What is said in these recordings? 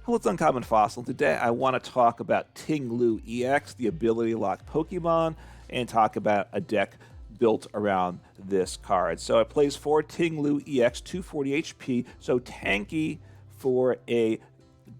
Hello, it's Uncommon Fossil. Today I want to talk about Ting-Lu EX, the ability lock Pokemon, and talk about a deck built around this card. So it plays for Ting-Lu EX, 240 HP, so tanky for a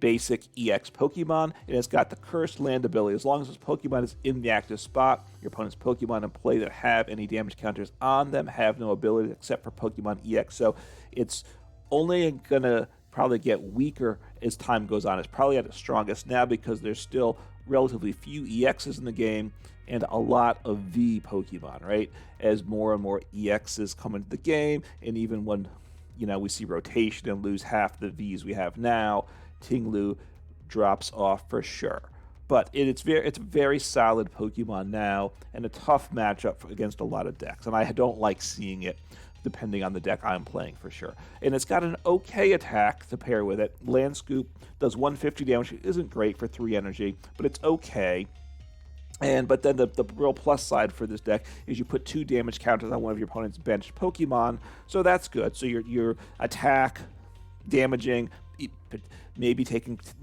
basic EX Pokemon. It has got the Cursed Land ability. As long as this Pokemon is in the active spot, your opponent's Pokemon in play that have any damage counters on them have no ability except for Pokemon EX. So it's only going to probably get weaker as time goes on. It's probably at its strongest now because there's still relatively few EXs in the game and a lot of V Pokemon, right? As more and more EXs come into the game, and even when we see rotation and lose half the Vs we have now, Ting-Lu drops off for sure. But it's a very solid Pokemon now, and a tough matchup against a lot of decks. And I don't like seeing it depending on the deck I'm playing for sure. And it's got an okay attack to pair with it. Land Scoop does 150 damage. It isn't great for 3 energy, but it's okay. But then the real plus side for this deck is you put 2 damage counters on one of your opponent's benched Pokemon, so that's good. So your attack, damaging, maybe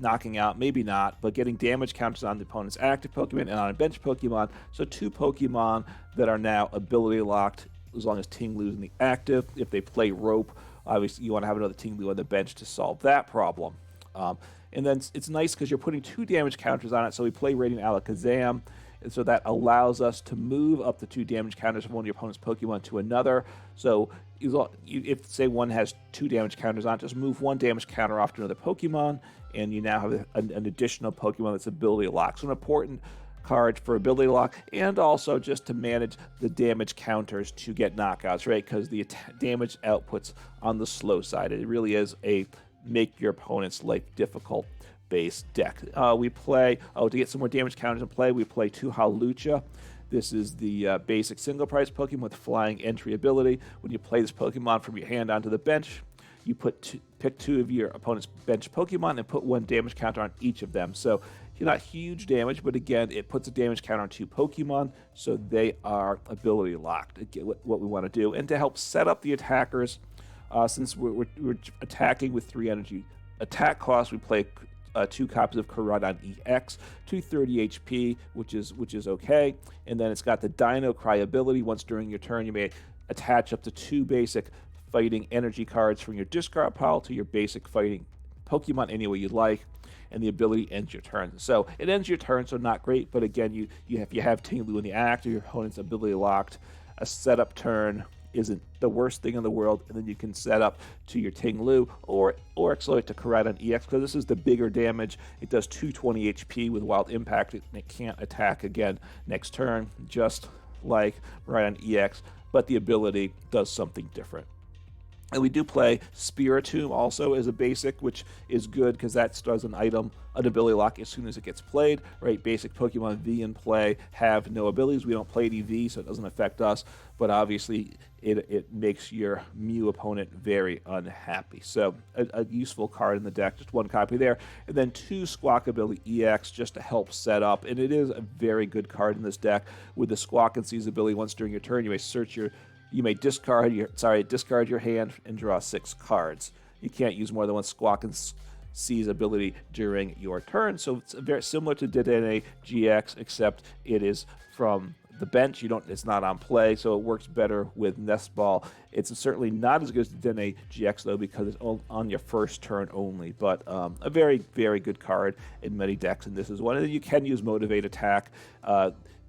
knocking out, maybe not, but getting damage counters on the opponent's active Pokemon and on a bench Pokemon. So 2 Pokemon that are now ability locked as long as Ting-Lu's in the active. If they play Rope, obviously you want to have another Ting-Lu on the bench to solve that problem. And then it's nice because you're putting 2 damage counters on it, so we play Radiant Alakazam, and so that allows us to move up the 2 damage counters from one of your opponent's Pokemon to another. So if, say, one has 2 damage counters on it, just move 1 damage counter off to another Pokemon, and you now have an additional Pokemon that's ability locked. So an important card for ability lock, and also just to manage the damage counters to get knockouts, right? Because the damage outputs on the slow side. It really is a make your opponent's life difficult base deck. We play, to get some more damage counters in play, we play 2 Hawlucha. This is the basic single price Pokemon with flying entry ability. When you play this Pokemon from your hand onto the bench, you pick 2 of your opponent's bench Pokemon and put 1 damage counter on each of them. So not huge damage, but again, it puts a damage counter on 2 Pokemon, so they are ability locked. What we want to do, and to help set up the attackers, since we're attacking with 3 energy attack costs, we play 2 copies of Koraidon EX, 230 HP, which is okay. And then it's got the Dino Cry ability. Once during your turn, you may attach up to 2 basic fighting energy cards from your discard pile to your basic fighting Pokemon any way you'd like, and the ability ends your turn. So it ends your turn, so not great, but again, if you have Ting-Lu in the act or your opponent's ability locked, a setup turn isn't the worst thing in the world, and then you can set up to your Ting-Lu or accelerate to Koraidon EX, because this is the bigger damage. It does 220 HP with Wild Impact, and it can't attack again next turn, just like Koraidon EX, but the ability does something different. And we do play Spiritomb also as a basic, which is good because that does an ability lock as soon as it gets played, right? Basic Pokemon V in play have no abilities. We don't play any V, so it doesn't affect us, but obviously it makes your Mew opponent very unhappy. So a useful card in the deck, just 1 copy there. And then 2 Squawkabilly EX just to help set up, and it is a very good card in this deck with the Squawk and Seize ability. Once during your turn, you may discard your hand and draw 6 cards. You can't use more than 1 Squawk and Seize ability during your turn. So it's very similar to Dedenne GX, except it is from the bench. It's not on play, so it works better with Nest Ball. It's certainly not as good as Dedenne GX though, because it's on your first turn only. But a very, very good card in many decks, and this is one. And you can use Motivate Attack.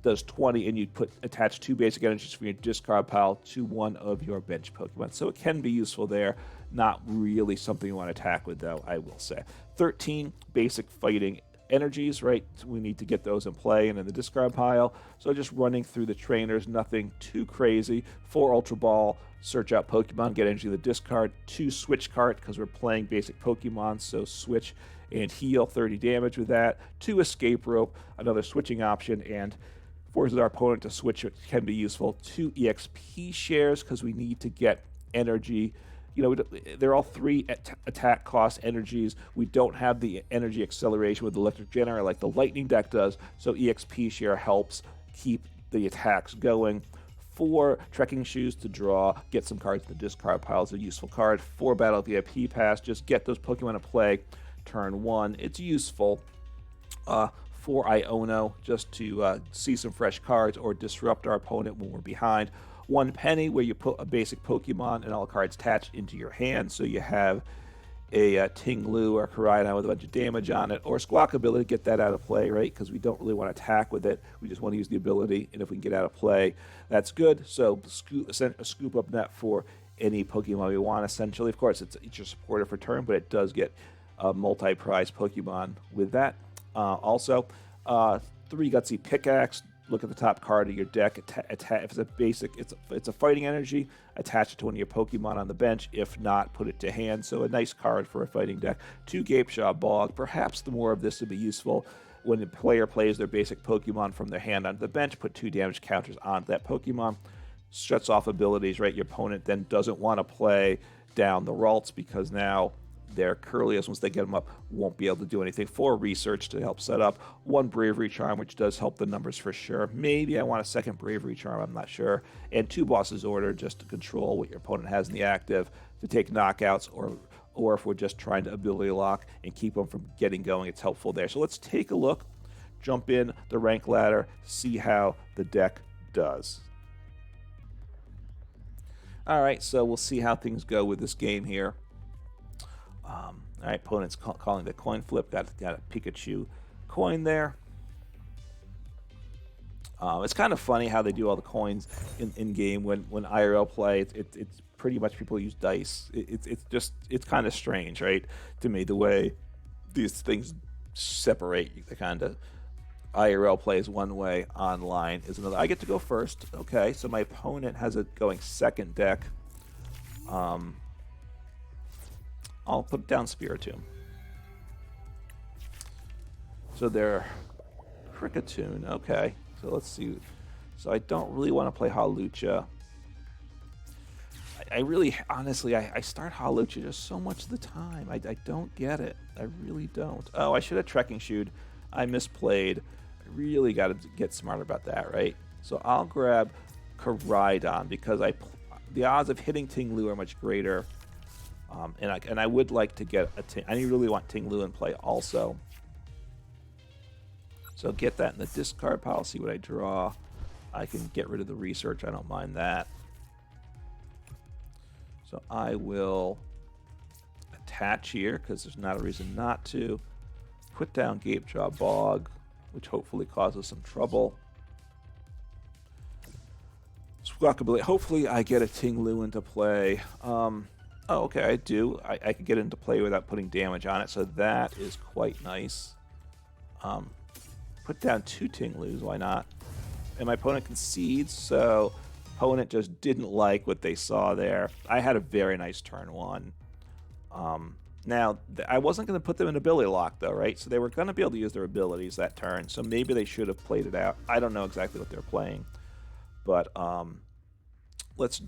Does 20, and you attach 2 basic energies from your discard pile to one of your bench Pokemon. So it can be useful there. Not really something you want to attack with, though, I will say. 13 basic fighting energies, right? So we need to get those in play and in the discard pile. So just running through the trainers, nothing too crazy. 4 Ultra Ball, search out Pokemon, get energy in the discard. 2 Switch Cart, because we're playing basic Pokemon, so switch and heal 30 damage with that. 2 Escape Rope, another switching option, and forces our opponent to switch, which can be useful. 2 EXP shares, because we need to get energy. They're all 3 attack cost energies. We don't have the energy acceleration with the electric generator like the lightning deck does, so EXP share helps keep the attacks going. 4 Trekking Shoes to draw, get some cards in the discard pile is a useful card. 4 Battle VIP Pass, just get those Pokemon to play turn 1. It's useful for Iono just to see some fresh cards or disrupt our opponent when we're behind. 1 penny, where you put a basic Pokemon and all cards attached into your hand, so you have a Ting-Lu or Koraidon with a bunch of damage on it, or Squawkabilly to get that out of play, right? Because we don't really want to attack with it. We just want to use the ability, and if we can get out of play, that's good. So scoop up net for any Pokemon we want, essentially. Of course, it's your supporter for turn, but it does get a multi-prize Pokemon with that. Also, 3 Gutsy Pickaxe. Look at the top card of your deck. If it's a basic, it's a fighting energy. Attach it to one of your Pokemon on the bench. If not, put it to hand. So a nice card for a fighting deck. 2 Gapejaw Bog. Perhaps the more of this would be useful when the player plays their basic Pokemon from their hand onto the bench. Put 2 damage counters onto that Pokemon. Shuts off abilities, right? Your opponent then doesn't want to play down the Ralts because now their Curlius, once they get them up, won't be able to do anything. 4 research to help set up. 1 Bravery Charm, which does help the numbers for sure. Maybe I want a second Bravery Charm, I'm not sure. And 2 Boss's Order just to control what your opponent has in the active, to take knockouts, or if we're just trying to ability lock and keep them from getting going, it's helpful there. So let's take a look, jump in the rank ladder, see how the deck does. All right, so we'll see how things go with this game here. All right, opponent's calling the coin flip. Got a Pikachu coin there. It's kind of funny how they do all the coins in game when IRL play. It's pretty much people use dice. It's kind of strange, right? To me, the way these things separate. The kind of IRL plays one way, online is another. I get to go first. Okay, so my opponent has it going second deck. I'll put down Spiritomb. So they're Kricketune. Okay, so let's see. So I don't really want to play Hawlucha. I really, honestly, I start Hawlucha just so much of the time. I don't get it. I really don't. Oh, I should have Trekking Shoed. I misplayed. I really got to get smarter about that, right? So I'll grab Koraidon because the odds of hitting Ting-Lu are much greater. And I would like to get I really want Ting-Lu in play also. So get that in the discard pile, see what I draw. I can get rid of the research, I don't mind that. So I will attach here because there's not a reason not to. Put down Gapejaw Bog, which hopefully causes some trouble. Squawkabilly, hopefully I get a Ting-Lu into play. Oh, okay, I do. I could get into play without putting damage on it, so that is quite nice. Put down 2 Ting-Lus, why not? And my opponent concedes, so opponent just didn't like what they saw there. I had a very nice turn 1. Now, I wasn't going to put them in ability lock, though, right? So they were going to be able to use their abilities that turn, so maybe they should have played it out. I don't know exactly what they're playing. But let's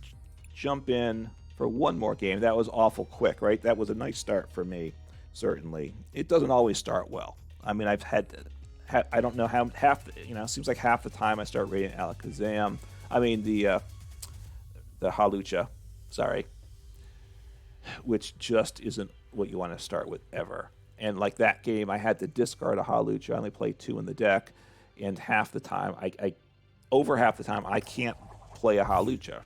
jump in for one more game. That was awful quick, right? That was a nice start for me, certainly. It doesn't always start well. I mean, I've had I don't know how it seems like half the time I start Radiant Alakazam. I mean the Hawlucha, sorry, which just isn't what you want to start with ever. And like that game, I had to discard a Hawlucha. I only played 2 in the deck, and half the time, over half the time, I can't play a Hawlucha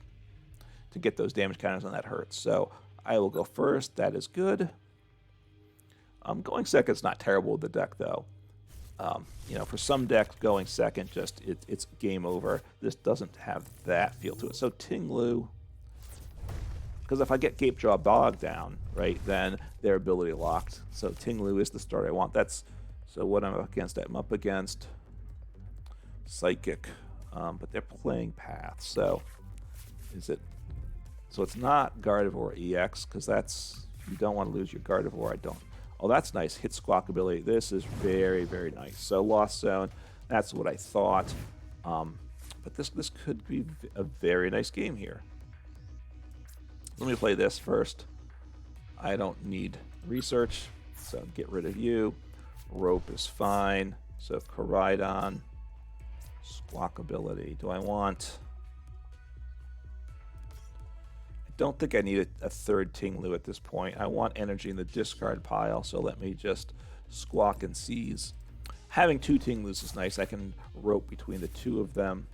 to get those damage counters, and that hurts. So I will go first. That is good. Going second's not terrible with the deck, though. For some decks, going second, it's game over. This doesn't have that feel to it. So Ting-Lu, because if I get Gapejaw Bog down, right, then their ability locked. So Ting-Lu is the start I want. So what I'm up against, I'm up against Psychic, but they're playing Path. So so it's not Gardevoir EX, because you don't want to lose your Gardevoir. I don't. Oh, that's nice. Hit Squawkabilly. This is very, very nice. So Lost Zone, that's what I thought. But this could be a very nice game here. Let me play this first. I don't need research, so get rid of you. Rope is fine. So Koraidon, Squawkabilly. Do I want... don't think I need a third Ting-Lu at this point. I want energy in the discard pile, so let me just squawk and seize. Having two Ting-Lus is nice. I can rope between the two of them.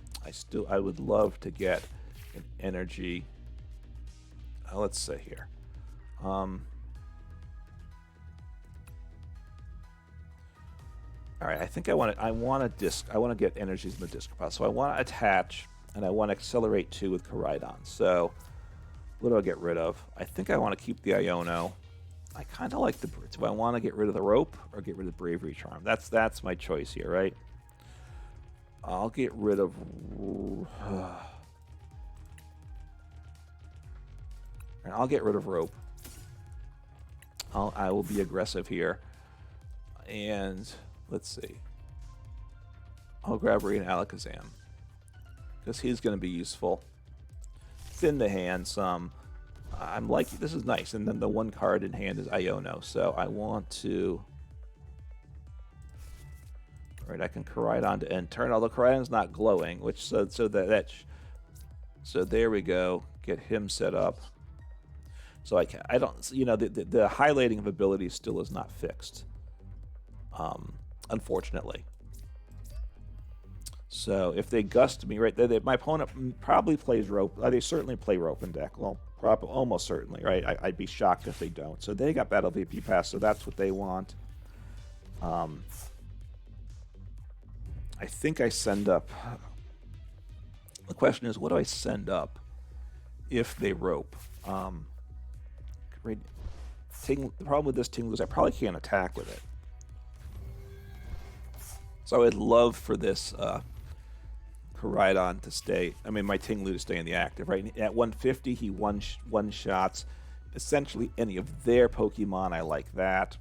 I would love to get an energy. Let's say here. All right, I think I want to get energies in the disc pile. So I want to attach, and I want to accelerate 2 with Koraidon. So what do I get rid of? I think I want to keep the Iono. I kind of like the. Do I want to get rid of the rope or get rid of the Bravery Charm? That's my choice here, right? I'll get rid of. I'll get rid of rope. I will be aggressive here, and let's see. I'll grab Radiant Alakazam because he's going to be useful. Thin the hand some. I'm like, this is nice, and then the one card in hand is Iono, so I want to. All right, I can Koraidon to end turn, although Koraidon's not glowing, which so there we go. Get him set up. So I don't, the highlighting of abilities still is not fixed, unfortunately. So if they gust me, right, my opponent probably plays rope. They certainly play rope in deck. Well, almost certainly, right? I'd be shocked if they don't. So they got Battle VIP Pass, so that's what they want. I think I send up. The question is, what do I send up if they rope? The problem with this Ting-Lu is I probably can't attack with it. So I'd love for this Koraidon to stay. I mean, my Ting-Lu to stay in the active, right? At 150, he one-shots essentially any of their Pokemon. I like that.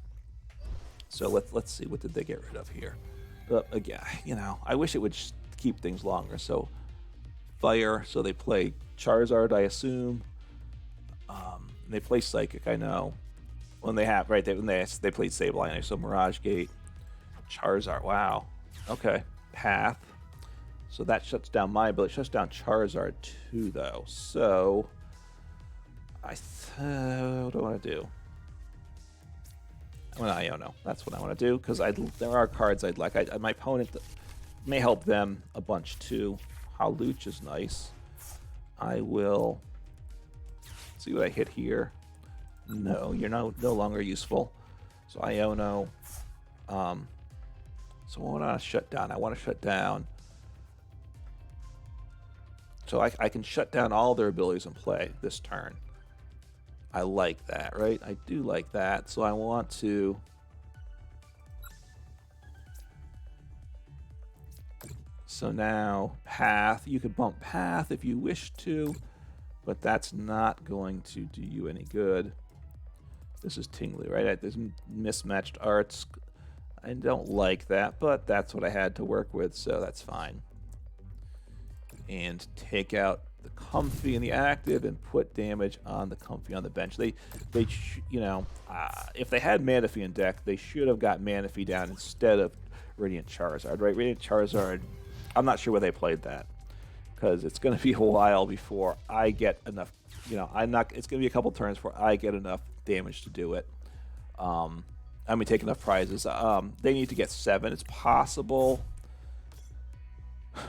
So let's see, what did they get rid of here? Again, I wish it would keep things longer. So Fire, so they play Charizard, I assume. They play Psychic, I know. When they have, right, they played Sableye, so Mirage Gate, Charizard, wow. Okay, Path. So that shuts down my ability. It shuts down Charizard too, though. So, what do I want to do? I want Iono. That's what I want to do, because there are cards I'd like. My opponent may help them a bunch too. Hawlucha is nice. I will see what I hit here. No, you're no longer useful. So Iono. So what want to shut down? I want to shut down. So I can shut down all their abilities in play this turn. I like that, right? I do like that. So I want to. So now Path. You could bump Path if you wish to, but that's not going to do you any good. This is Ting-Lu, right? There's mismatched arts. I don't like that, but that's what I had to work with, so that's fine. And take out the Comfy and the active and put damage on the Comfy on the bench. If they had Manaphy in deck, they should have got Manaphy down instead of Radiant Charizard, right? Radiant Charizard, I'm not sure where they played that, because it's going to be a while before I get enough. It's going to be a couple turns before I get enough damage to do it. Take enough prizes. They need to get 7. It's possible,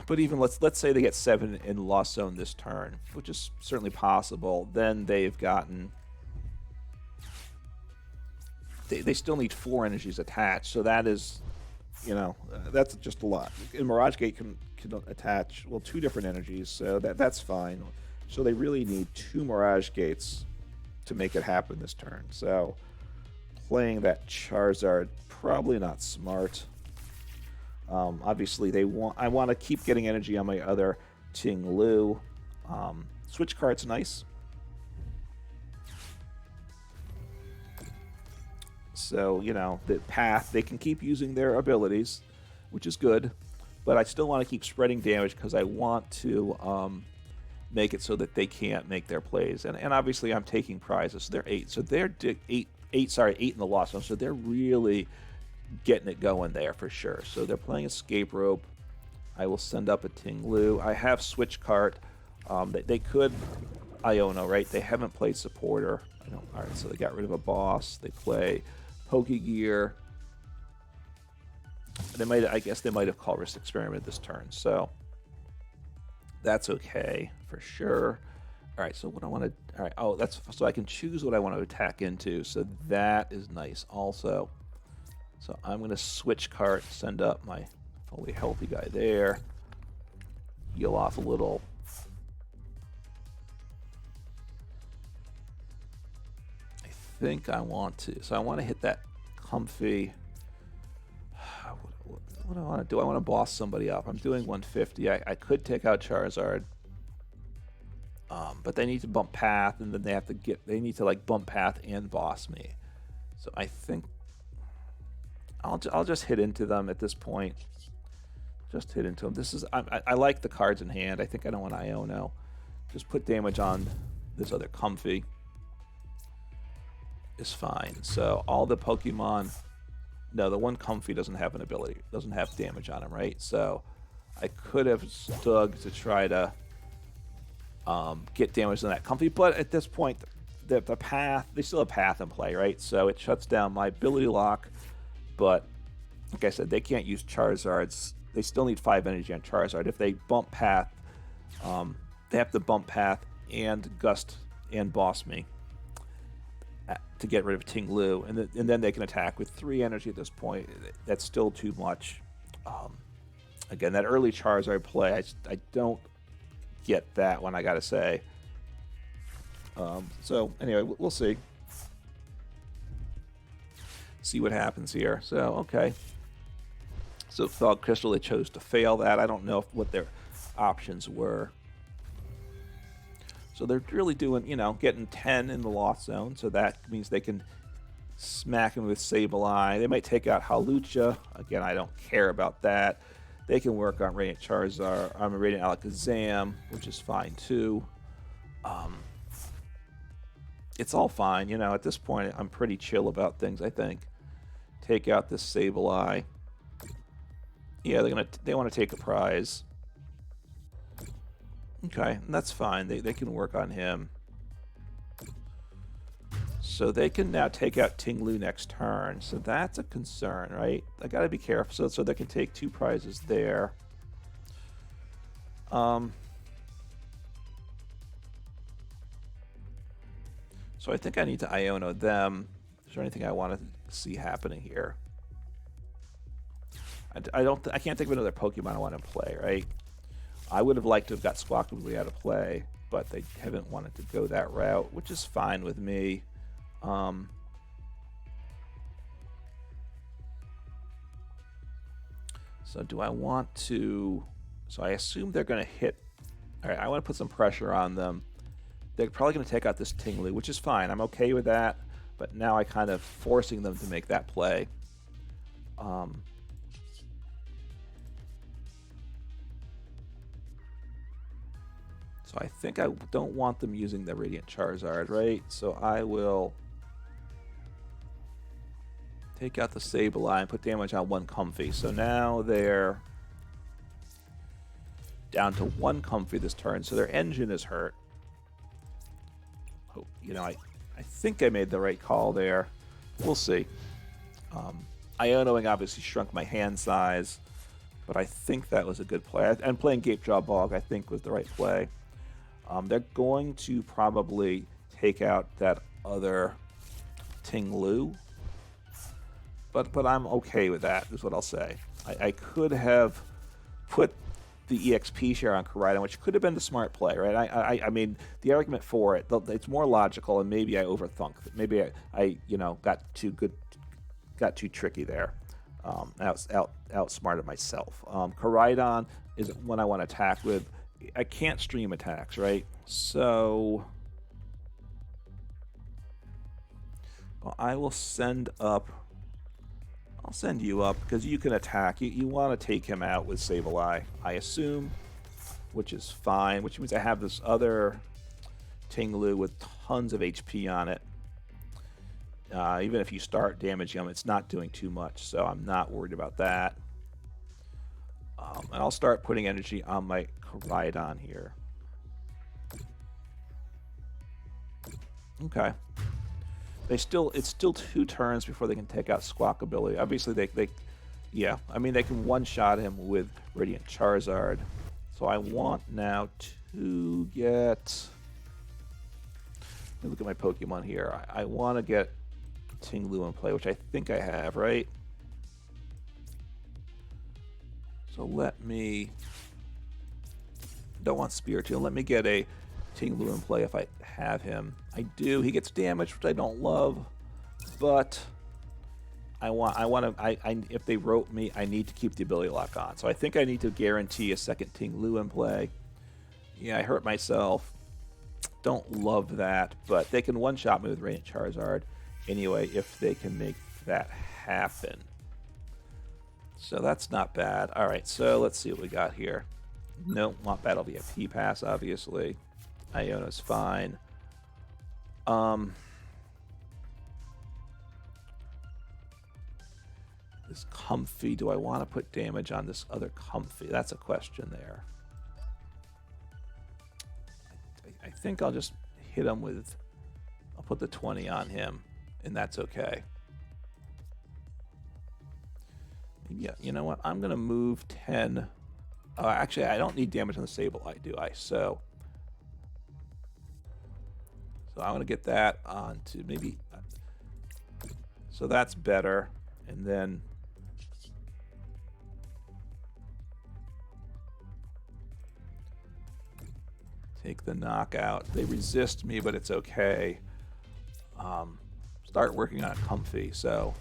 but even let's say they get 7 in Lost Zone this turn, which is certainly possible. Then they've gotten. They still need 4 energies attached, so that is, that's just a lot. And Mirage Gate can attach 2 different energies, so that's fine. So they really need 2 Mirage Gates to make it happen this turn. So playing that Charizard, probably not smart. Obviously, I want to keep getting energy on my other Ting-Lu. Switch Cart's nice. So, the Path, they can keep using their abilities, which is good. But I still want to keep spreading damage because I want to make it so that they can't make their plays. And obviously, I'm taking prizes. So they're 8. So they're 8 in the Lost Zone. So they're really getting it going there for sure. So they're playing Escape Rope. I will send up a Ting-Lu. I have Switch Cart. They could Iono, right? They haven't played supporter. I don't. All right, so they got rid of a boss. They play Pokegear. They might. I guess they might have called Risk Experiment this turn. So that's okay for sure. All right. So what I want to. All right. Oh, that's so I can choose what I want to attack into. So that is nice. Also. So I'm going to Switch Cart, send up my fully healthy guy there, heal off a little. I think I want to. So I want to hit that comfy. What do I want to do? I want to boss somebody up. I'm doing 150. I could take out Charizard. But they need to bump path, and then they have to get. They need to like bump path and boss me. So I think I'll just hit into them at this point. Just hit into them. This is I like the cards in hand. I think I don't want Iono. Just put damage on this other comfy. Is fine. So all the Pokemon. No, the one comfy doesn't have an ability. Doesn't have damage on him, right? So I could have dug to try to get damage on that comfy, but at this point, the path. They still have path in play, right? So it shuts down my ability lock. But, like I said, they can't use Charizards. They still need 5 energy on Charizard. If they bump Path, they have to bump Path and Gust and Boss me to get rid of Ting-Lu. And then they can attack with 3 energy at this point. That's still too much. Again, that early Charizard play, I don't get that one, I got to say. So, anyway, we'll see. See what happens here. So, okay. So, Fog Crystal, they chose to fail that. I don't know what their options were. So, they're really doing, getting 10 in the Lost Zone. So, that means they can smack him with Sableye. They might take out Hawlucha. Again, I don't care about that. They can work on Radiant Charizard, Radiant Alakazam, which is fine too. It's all fine, at this point, I'm pretty chill about things, I think. Take out this Sableye. Yeah, they want to take a prize. Okay, and that's fine. They can work on him. So they can now take out Ting-Lu next turn. So that's a concern, right? I got to be careful so they can take 2 prizes there. So I think I need to Iono them. Is there anything I want to see happening here? I can't think of another Pokemon I want to play, right? I would have liked to have got Squawkabilly out of play, but they haven't wanted to go that route, which is fine with me. So do I want to... So I assume they're going to hit... All right, I want to put some pressure on them. They're probably going to take out this Ting-Lu, which is fine. I'm okay with that, but now I kind of forcing them to make that play. So I think I don't want them using the Radiant Charizard, right? So I will take out the Sableye and put damage on 1 comfy. So now they're down to 1 comfy this turn. So their engine is hurt. Oh, I think I made the right call there. We'll see. Ionoing obviously shrunk my hand size, but I think that was a good play. And playing Gapejaw Bog, I think, was the right play. They're going to probably take out that other Ting-Lu, but I'm okay with that, is what I'll say. I could have put the EXP share on Koraidon, which could have been the smart play, right? I mean, the argument for it, it's more logical, and maybe I overthunk. Maybe I got too tricky there. Outsmarted myself. Koraidon is one I want to attack with. I can't stream attacks, right? So I will send up. I'll send you up because you can attack. You want to take him out with Sableye, I assume, which is fine. Which means I have this other Ting-Lu with tons of HP on it. Even if you start damaging him, it's not doing too much, so I'm not worried about that. And I'll start putting energy on my Koraidon here. Okay. It's still 2 turns before they can take out Squawkabilly. Obviously, yeah. I mean, they can one-shot him with Radiant Charizard. So I want now to get... Let me look at my Pokemon here. I want to get Ting-Lu in play, which I think I have, right? So let me... Don't want Spiritomb. Let me get a Ting-Lu in play if I have him. I do. He gets damage, which I don't love, but if they rope me, I need to keep the ability lock on. So I think I need to guarantee a second Ting-Lu in play. Yeah, I hurt myself. Don't love that, but they can one-shot me with Radiant Charizard anyway if they can make that happen. So that's not bad. All right, so let's see what we got here. Nope, want Battle VIP Pass, obviously. Iono's fine. This Comfy, do I want to put damage on this other Comfy? That's a question there. I think I'll just hit him with... I'll put the 20 on him, and that's okay. Yeah, you know what? I'm going to move 10. Actually, I don't need damage on the Sableye, do I? So I'm going to get that onto maybe... So that's better. And then... Take the knockout. They resist me, but it's okay. Start working on Comfy, so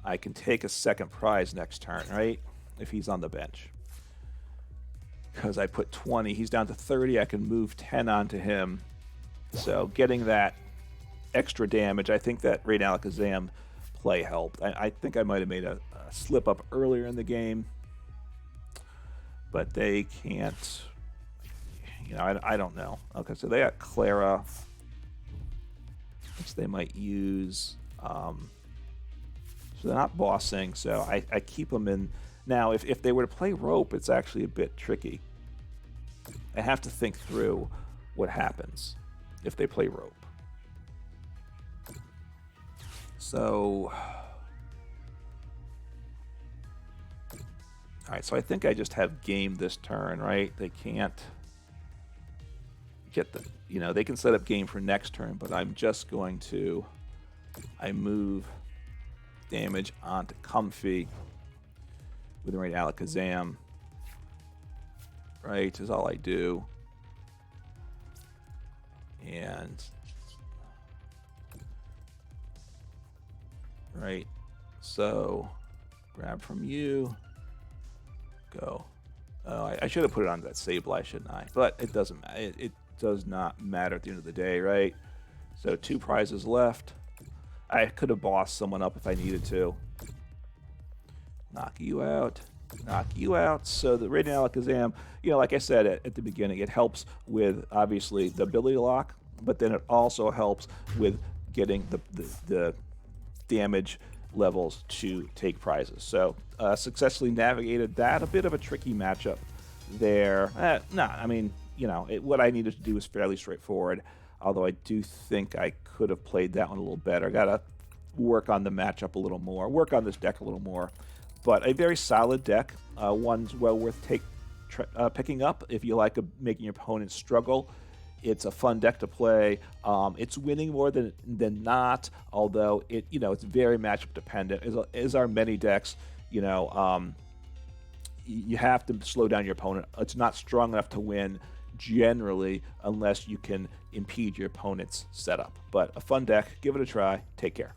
I can take a second prize next turn, right? If he's on the bench. Because I put 20. He's down to 30. I can move 10 onto him. So getting that extra damage, I think that Radiant Alakazam play helped. I think I might have made a slip up earlier in the game. But they can't... You know, I don't know. Okay, so they got Clara, which they might use. So they're not bossing, so I keep them in. Now, if they were to play rope, it's actually a bit tricky. I have to think through what happens if they play rope. So... All right, so I think I just have game this turn, right? They can't... get the, you know, they can set up game for next turn, but I'm just going to, I move damage onto Comfy with the Radiant Alakazam, right, is all I do. And, right, so grab from you, go. Oh, I should have put it on that Sableye, shouldn't I? But it doesn't matter. It does not matter at the end of the day, right? So 2 prizes left. I could have bossed someone up if I needed to. Knock you out. Knock you out. So the Radiant Alakazam, you know, like I said at the beginning, it helps with, obviously, the ability lock, but then it also helps with getting the damage levels to take prizes. So successfully navigated that. A bit of a tricky matchup there. I mean... You know, what I needed to do was fairly straightforward, although I do think I could have played that one a little better. Got to work on the matchup a little more, work on this deck a little more. But a very solid deck, one's well worth picking up if you like making your opponent struggle. It's a fun deck to play. It's winning more than not, although it's very matchup dependent. As are many decks, you know, you have to slow down your opponent. It's not strong enough to win generally unless you can impede your opponent's setup. But a fun deck. Give it a try. Take care.